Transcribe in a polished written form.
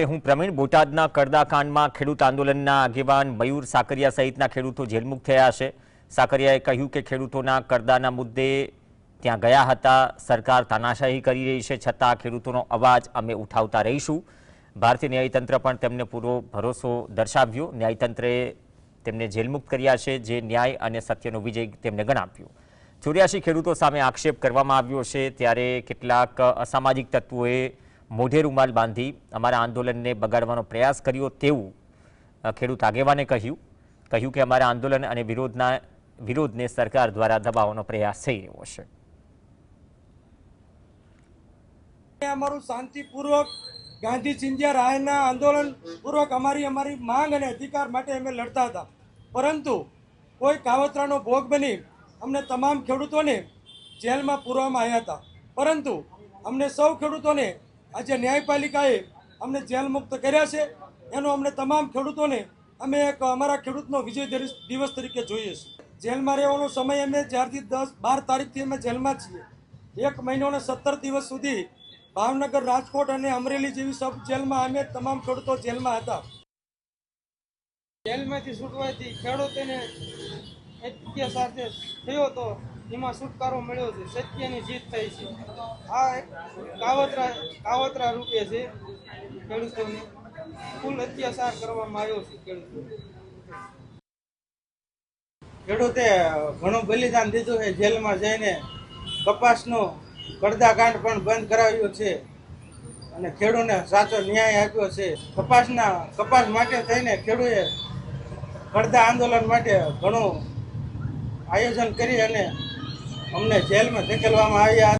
હું પ્રવીણ બોટાદના કડદાકાંડમાં ખેડૂત આંદોલનના આગેવાન મયુર સાકરિયા સહિતના ખેડૂતો જેલમુક્ત થયા છે। સાકરિયાએ કહ્યું કે ખેડૂતોના કરદાના મુદ્દે ત્યાં ગયા હતા, સરકાર તાનાશાહી કરી રહી છે, છતાં ખેડૂતોનો અવાજ અમે ઉઠાવતા રહીશું। ભારતીય ન્યાયતંત્ર પણ તેમને પૂરો ભરોસો દર્શાવ્યો। ન્યાયતંત્રે તેમને જેલમુક્ત કર્યા છે, જે ન્યાય અને સત્યનો વિજય તેમને ગણાવ્યો। 84 ખેડૂતો સામે આક્ષેપ કરવામાં આવ્યો છે, ત્યારે કેટલાક અસામાજિક તત્વોએ મોઢે રૂમાલ બાંધી અમારા આંદોલનને બગાડવાનો પ્રયાસ કર્યો તેવું ખેડૂત આગેવાને કહ્યું કે અમારા આંદોલન અને વિરોધને સરકાર દ્વારા દબાવવાનો પ્રયાસ થઈ રહ્યો છે। અમારું શાંતિપૂર્વક ગાંધી ચિંધ્યા રાયના આંદોલન પૂર્વક અમારી માંગ અને અધિકાર માટે અમે લડતા હતા, પરંતુ કોઈ કાવતરાનો ભોગ બની અમને તમામ ખેડૂતોને જેલમાં પૂરવામાં આવ્યા હતા। પરંતુ અમને સૌ ખેડૂતોને આજે ન્યાયપાલિકાએ અમને જેલ મુક્ત કર્યા છે। એનો અમને તમામ ખેડૂતોને અમે એક અમારા ખેડૂતનો વિજય દિવસ તરીકે જોઈએ છીએ। જેલમાં રહેવાનો સમય અમે જ્યારથી 10-12 તારીખથી અમે જેલમાં છીએ। 1 મહિનો અને 17 દિવસ સુધી ભાવનગર, રાજકોટ અને અમરેલી જેવી સબ જેલમાં અમે તમામ ખેડૂતો જેલમાં હતા। જેલમાંથી છૂટવાથી ખેડૂતોને અત્યાચાર થયો તો એમાં છુટકારો મળ્યો છે, સત્યની જીત થઈ છે। આ કાવતરા રૂપે છે, ખેડૂતોને કુલ અત્યાચાર કરવામાં આવ્યો છે। ખેડૂતે ઘણું બલિદાન દીધું છે, જેલમાં જઈને કપાસનો કડદાકાંડ પણ બંધ કરાવ્યો છે અને ખેડૂતને સાચો ન્યાય આપ્યો છે। કપાસ માટે થઈને ખેડૂતે કડદા આંદોલન માટે ઘણું આયોજન કરી અને અમને જેલમાં ધકેલવામાં આવ્યા।